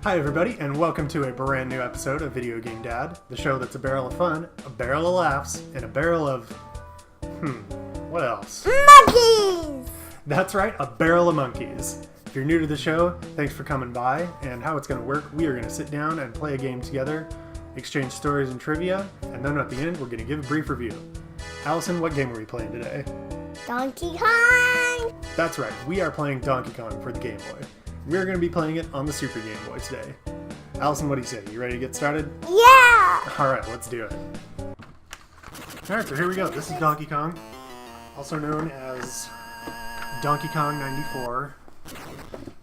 Hi everybody, and welcome to a brand new episode of Video Game Dad, the show that's a barrel of fun, a barrel of laughs, and a barrel of... what else? Monkeys! That's right, a barrel of monkeys. If you're new to the show, thanks for coming by, and how it's going to work, we are going to sit down and play a game together, exchange stories and trivia, and then at the end, we're going to give a brief review. Allison, what game are we playing today? Donkey Kong! That's right, we are playing Donkey Kong for the Game Boy. We're going to be playing it on the Super Game Boy today. Allison, what do you say? You ready to get started? Yeah! Alright, let's do it. Alright, so here we go. This is Donkey Kong, also known as Donkey Kong 94.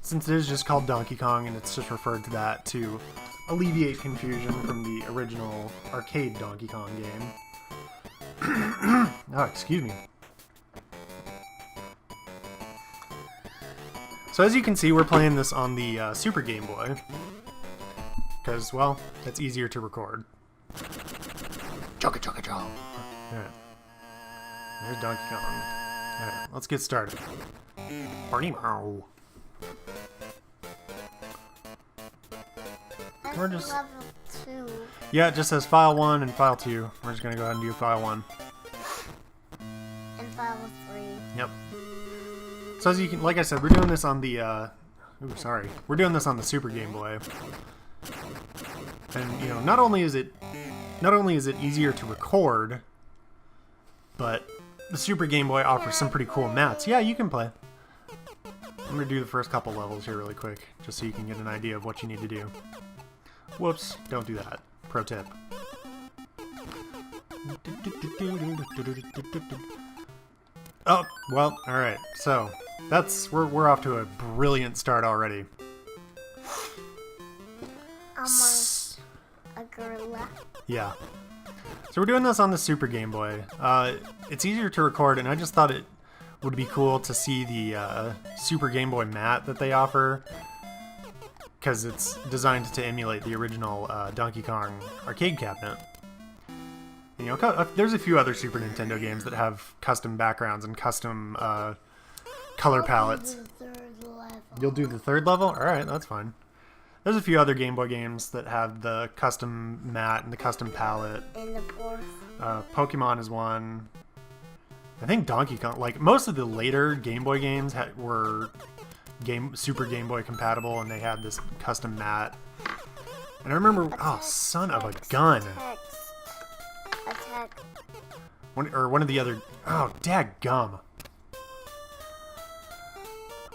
Since it is just called Donkey Kong and it's just referred to that to alleviate confusion from the original arcade Donkey Kong game. Oh, excuse me. So as you can see, we're playing this on the Super Game Boy. Because, well, it's easier to record. Chugga chugga chugga. Alright. There's Donkey Kong. Alright, let's get started. Barney Mow. We're just... level 2. Yeah, it just says File 1 and File 2. We're just gonna go ahead and do File 1. And file 3. Yep. So as you can, like I said, we're doing this on the, we're doing this on the Super Game Boy. And, you know, not only is it easier to record, but the Super Game Boy offers some pretty cool mats. Yeah, you can play. I'm gonna do the first couple levels here really quick, just so you can get an idea of what you need to do. Whoops, don't do that. Pro tip. Oh, well, alright, so we're off to a brilliant start already. I'm a gorilla. Yeah. So we're doing this on the Super Game Boy. It's easier to record, and I just thought it would be cool to see the Super Game Boy mat that they offer, because it's designed to emulate the original Donkey Kong arcade cabinet. You know, there's a few other Super Nintendo games that have custom backgrounds and custom color palettes. You'll do the third level? Alright, that's fine. There's a few other Game Boy games that have the custom mat and the custom palette. And the fourth. Pokemon is one. I think Donkey Kong, like most of the later Game Boy games were Super Game Boy compatible, and they had this custom mat. And I remember, oh, son of a gun. Attack. One of the other, oh, dadgum.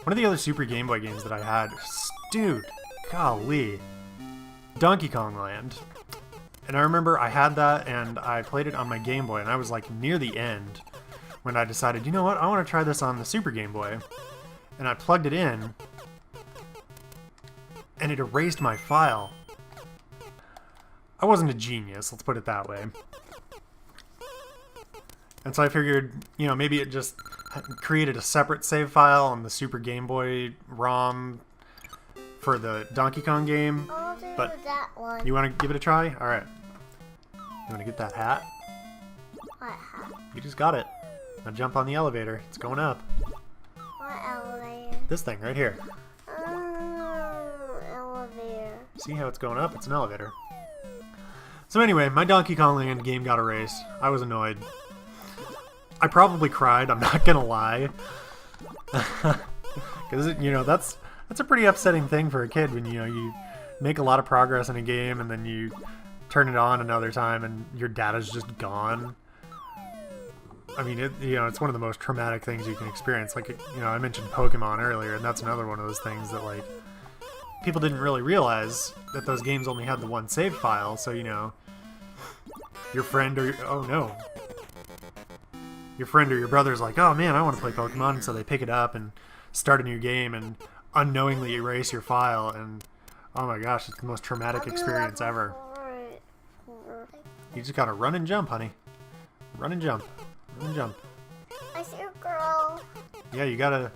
One of the other Super Game Boy games that I had, dude, golly, Donkey Kong Land. And I remember I had that and I played it on my Game Boy, and I was like near the end when I decided, you know what, I want to try this on the Super Game Boy. And I plugged it in and it erased my file. I wasn't a genius, let's put it that way. And so I figured, you know, maybe it just created a separate save file on the Super Game Boy ROM for the Donkey Kong game. I'll do But that one. you want to give it a try? Alright. You want to get that hat? What hat? You just got it. Now jump on the elevator. It's going up. What elevator? This thing right here. Elevator. See how it's going up? It's an elevator. So anyway, my Donkey Kong Land game got erased. I was annoyed. I probably cried, I'm not gonna lie. Because, you know, that's a pretty upsetting thing for a kid when, you know, you make a lot of progress in a game and then you turn it on another time and your data's just gone. I mean, it's one of the most traumatic things you can experience. Like, you know, I mentioned Pokemon earlier, and that's another one of those things that, like, people didn't really realize that those games only had the one save file, so, you know, your friend or your friend or your brother's like, oh man, I want to play Pokemon, and so they pick it up and start a new game and unknowingly erase your file, and oh my gosh, it's the most traumatic experience ever. You just gotta run and jump, honey. Run and jump. Run and jump. I see a girl. Yeah, you gotta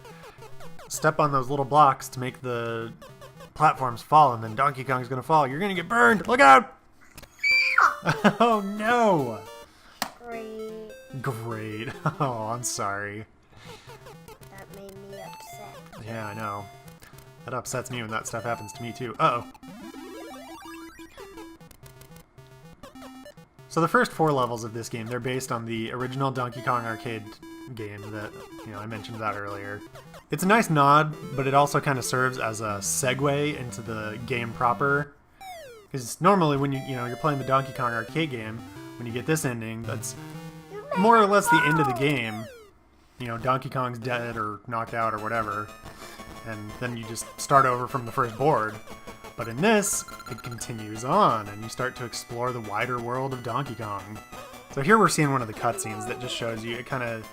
step on those little blocks to make the platforms fall, and then Donkey Kong's gonna fall. You're gonna get burned! Look out! Oh no! Great. Oh, I'm sorry. That made me upset. Yeah, I know. That upsets me when that stuff happens to me too. Uh-oh. So the first 4 levels of this game, they're based on the original Donkey Kong arcade game that, I mentioned that earlier. It's a nice nod, but it also kind of serves as a segue into the game proper. Because normally when you're playing the Donkey Kong arcade game, when you get this ending, that's more or less the end of the game. Donkey Kong's dead or knocked out or whatever, and then you just start over from the first board. But in this, it continues on, and you start to explore the wider world of Donkey Kong. So here we're seeing one of the cutscenes that just shows you, it kind of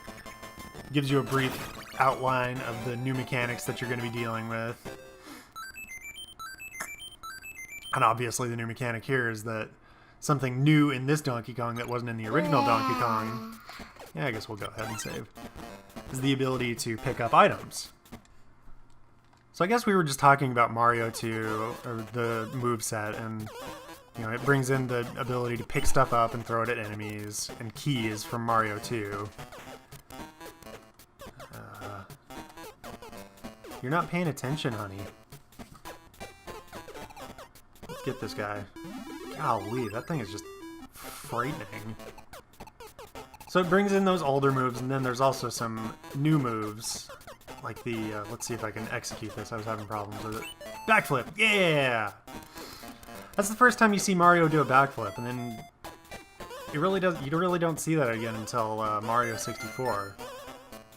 gives you a brief outline of the new mechanics that you're going to be dealing with. And obviously the new mechanic here is that something new in this Donkey Kong that wasn't in the original Donkey Kong, yeah, I guess we'll go ahead and save, is the ability to pick up items. So I guess we were just talking about Mario 2, or the moveset, and it brings in the ability to pick stuff up and throw it at enemies, and keys from Mario 2. You're not paying attention, honey. Let's get this guy. Golly, that thing is just frightening. So it brings in those older moves, and then there's also some new moves. Like the, let's see if I can execute this. I was having problems with it. Backflip! Yeah! That's the first time you see Mario do a backflip, and then you really don't see that again until Mario 64.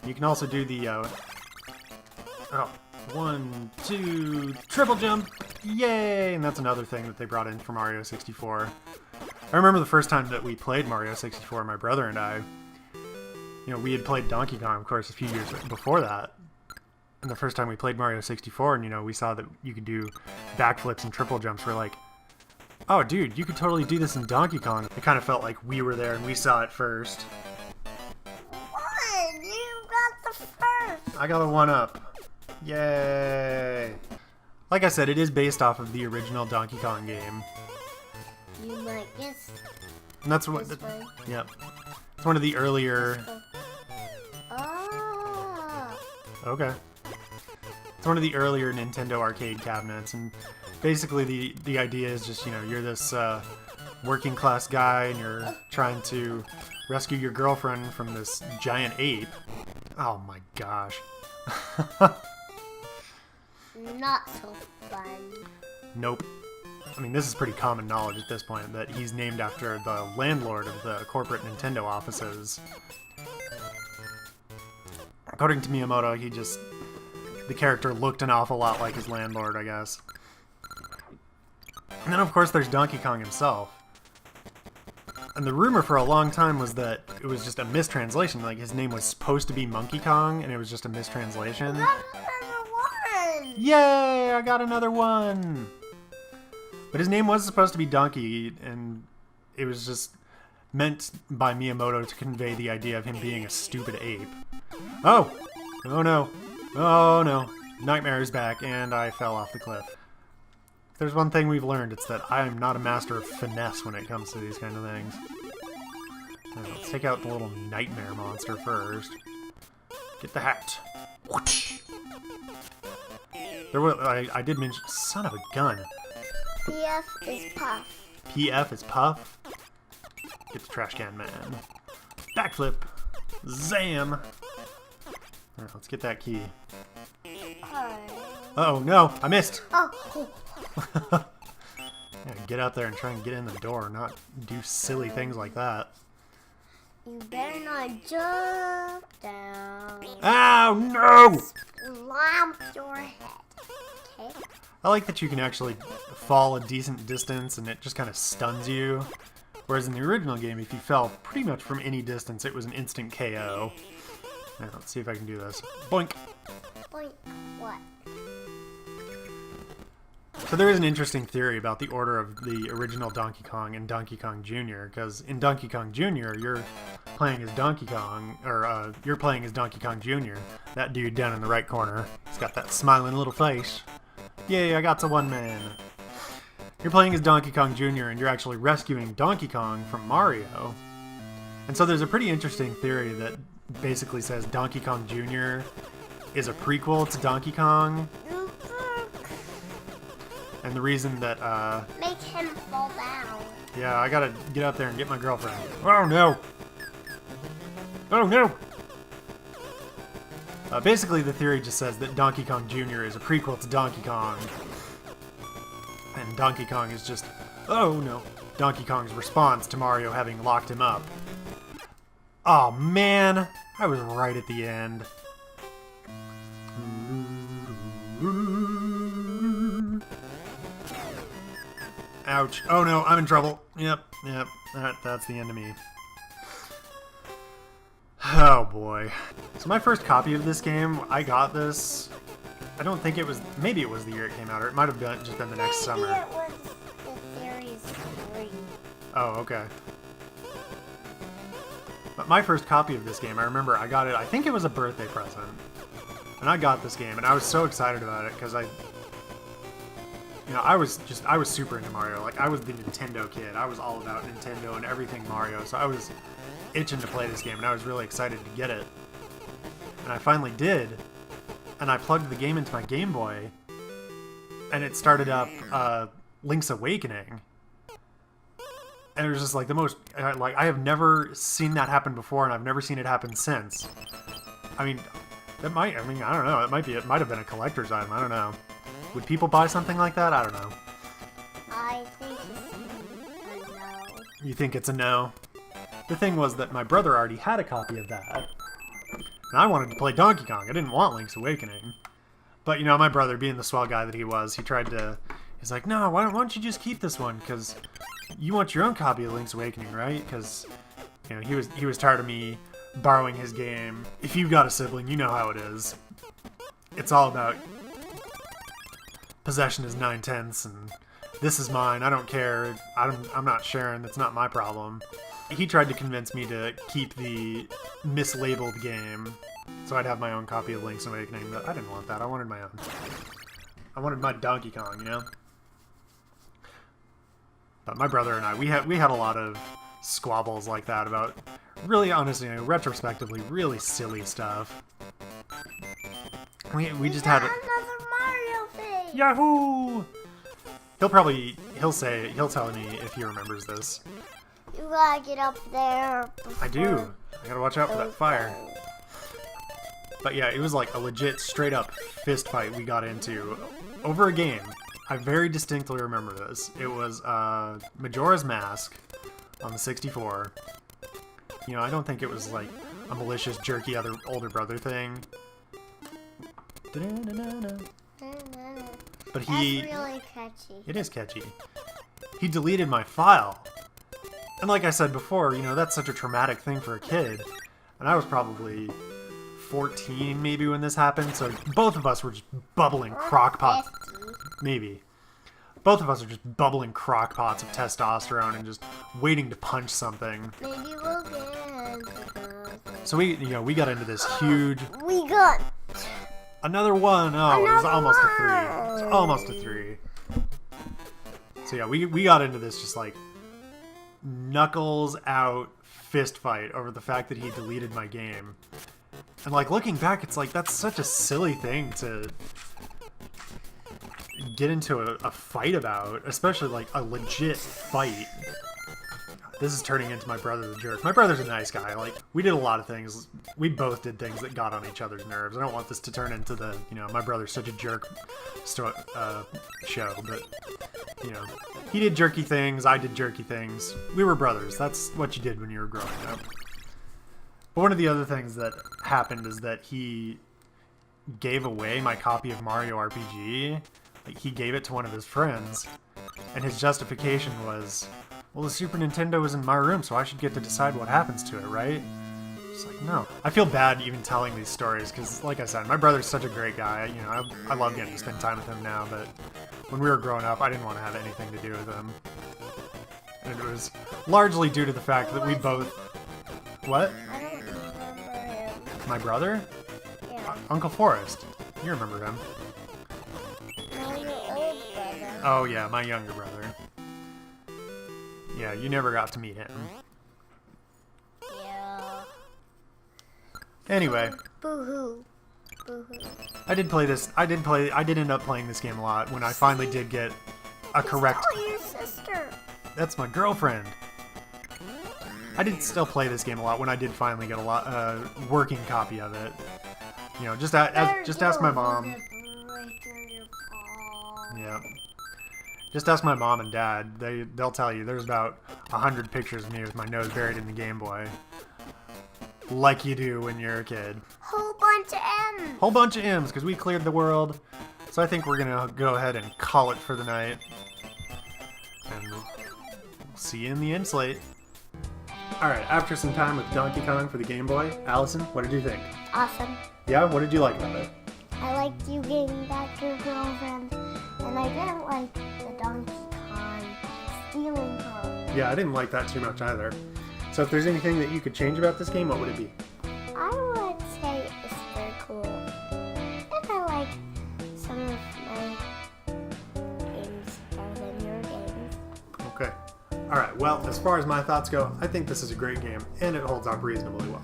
You can also do the, 1, 2, triple jump! Yay! And that's another thing that they brought in for Mario 64. I remember the first time that we played Mario 64, my brother and I, we had played Donkey Kong, of course, a few years before that. And the first time we played Mario 64 and, we saw that you could do backflips and triple jumps, we're like, oh, dude, you could totally do this in Donkey Kong. It kind of felt like we were there and we saw it first. What? You got the first. I got a 1-up. Yay! Like I said, it is based off of the original Donkey Kong game. You might guess. And that's what... Yep. It's one of the earlier... Oh. Okay. It's one of the earlier Nintendo arcade cabinets, and basically the idea is just, you're this working class guy, and you're trying to rescue your girlfriend from this giant ape. Oh my gosh. Not so fun. Nope. I mean, this is pretty common knowledge at this point, that he's named after the landlord of the corporate Nintendo offices. According to Miyamoto, the character looked an awful lot like his landlord, I guess. And then, of course, there's Donkey Kong himself. And the rumor for a long time was that it was just a mistranslation, like his name was supposed to be Monkey Kong, and it was just a mistranslation. Yay! I got another one! But his name was supposed to be Donkey, and it was just meant by Miyamoto to convey the idea of him being a stupid ape. Oh! Oh no. Oh no. Nightmare is back, and I fell off the cliff. If there's one thing we've learned, it's that I am not a master of finesse when it comes to these kind of things. Right, let's take out the little nightmare monster first. Get the hat. Whoosh. I did mention... Son of a gun. PF is Puff. PF is Puff. Get the trash can man. Backflip. Zam. Alright, let's get that key. Oh no, I missed. Oh. Yeah, get out there and try and get in the door, not do silly things like that. You better not jump down. Oh no! Slamp your head. Okay. I like that you can actually fall a decent distance and it just kind of stuns you. Whereas in the original game, if you fell pretty much from any distance, it was an instant KO. Now, let's see if I can do this. Boink! Boink. What? So there is an interesting theory about the order of the original Donkey Kong and Donkey Kong Jr., because in Donkey Kong Jr., you're playing as Donkey Kong, or you're playing as Donkey Kong Jr., that dude down in the right corner. He's got that smiling little face. Yay, I got to one man. You're playing as Donkey Kong Jr., and you're actually rescuing Donkey Kong from Mario. And so there's a pretty interesting theory that basically says Donkey Kong Jr. is a prequel to Donkey Kong. And the reason that, Make him fall down. Yeah, I gotta get out there and get my girlfriend. Oh no! Oh no! Basically, the theory just says that Donkey Kong Jr. is a prequel to Donkey Kong. And Donkey Kong is just, oh no, Donkey Kong's response to Mario having locked him up. Oh man, I was right at the end. Ouch. Oh no, I'm in trouble. Yep, that's the end of me. Oh boy. So my first copy of this game, I got this, I don't think it was, maybe it was the year it came out, or it might have been just been the next summer. Maybe it was the Series 3. Oh, okay. But my first copy of this game, I remember I got it, I think it was a birthday present. And I got this game, and I was so excited about it, because I was super into Mario. Like, I was the Nintendo kid. I was all about Nintendo and everything Mario, so I was itching to play this game, and I was really excited to get it. And I finally did, and I plugged the game into my Game Boy, and it started up Link's Awakening. And it was just like the most, like, I have never seen that happen before, and I've never seen it happen since. I mean, I don't know, it might have been a collector's item, I don't know. Would people buy something like that? I don't know. I think it's a no. You think it's a no? The thing was that my brother already had a copy of that. And I wanted to play Donkey Kong. I didn't want Link's Awakening. But, my brother, being the swell guy that he was, he's like, no, why don't you just keep this one? Because you want your own copy of Link's Awakening, right? Because, he was tired of me borrowing his game. If you've got a sibling, you know how it is. It's all about possession is 9/10, and this is mine. I don't care. I'm not sharing. That's not my problem. He tried to convince me to keep the mislabeled game, so I'd have my own copy of Link's Awakening, but I didn't want that. I wanted my own. I wanted my Donkey Kong, But my brother and I, we had a lot of squabbles like that about really, honestly, retrospectively, really silly stuff. We just had another Mario thing. Yahoo! He'll tell me if he remembers this. You gotta get up there. I do. I gotta watch out for that fire. But yeah, it was like a legit, straight up fist fight we got into over a game. I very distinctly remember this. It was Majora's Mask on the 64. I don't think it was like a malicious, jerky older brother thing. But That's really catchy. It is catchy. He deleted my file. And like I said before, that's such a traumatic thing for a kid. And I was probably 14 maybe when this happened, so both of us were just bubbling crockpots. Maybe. Both of us are just bubbling crockpots of testosterone and just waiting to punch something. Maybe we'll get. So we got into this huge. We got another one. Oh, it was another almost a 3. one. It was almost a 3. So yeah, we got into this just like knuckles out fist fight over the fact that he deleted my game. And like looking back, it's like that's such a silly thing to get into a fight about, especially like a legit fight. This is turning into my brother the jerk. My brother's a nice guy. Like, we did a lot of things. We both did things that got on each other's nerves. I don't want this to turn into the, my brother's such a jerk show, but, he did jerky things, I did jerky things. We were brothers. That's what you did when you were growing up. But one of the other things that happened is that he gave away my copy of Mario RPG. Like, he gave it to one of his friends, and his justification was, well, the Super Nintendo was in my room, so I should get to decide what happens to it, right? It's like, no. I feel bad even telling these stories, because, like I said, my brother's such a great guy. I love getting to spend time with him now, but when we were growing up, I didn't want to have anything to do with him. And it was largely due to the fact that we both... What? I don't remember him. My brother? Yeah. Uncle Forrest. You remember him. No, your old brother. Oh, yeah, my younger brother. Yeah, you never got to meet him. Yeah. Anyway. Boo-hoo. Boo-hoo. I did end up playing this game a lot when I finally did get a correct... Oh, your sister. That's my girlfriend. I did still play this game a lot when I did finally get a working copy of it. You know, just ask my mom. Yeah. Just ask my mom and dad. They'll tell you there's about 100 pictures of me with my nose buried in the Game Boy. Like you do when you're a kid. Whole bunch of M's. Whole bunch of M's, because we cleared the world. So I think we're going to go ahead and call it for the night. And we'll see you in the end slate. Alright, after some time with Donkey Kong for the Game Boy, Allison, what did you think? Awesome. Yeah, what did you like about it? I liked you getting back your girlfriend, and I didn't like the Donkey Kong stealing her. Yeah, I didn't like that too much either. So if there's anything that you could change about this game, what would it be? I would say it's very cool. And I like some of my games better than your games. Okay. Alright, well, as far as my thoughts go, I think this is a great game, and it holds up reasonably well.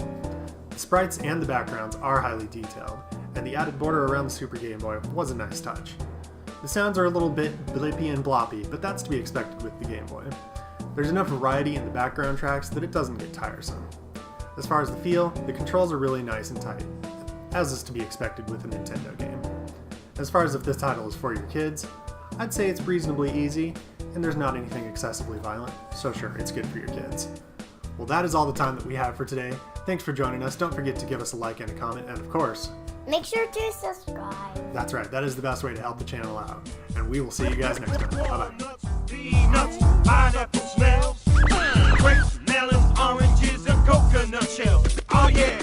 The sprites and the backgrounds are highly detailed, and the added border around the Super Game Boy was a nice touch. The sounds are a little bit blippy and bloppy, but that's to be expected with the Game Boy. There's enough variety in the background tracks that it doesn't get tiresome. As far as the feel, the controls are really nice and tight, as is to be expected with a Nintendo game. As far as if this title is for your kids, I'd say it's reasonably easy, and there's not anything excessively violent, so sure, it's good for your kids. Well, that is all the time that we have for today. Thanks for joining us. Don't forget to give us a like and a comment, and of course, Make sure to subscribe. that's right, that is the best way to help the channel out. And we will see you guys next time. Bye-bye. Peanuts, pineapple smells, grapes, melons, oranges, and coconut shells. Oh yeah!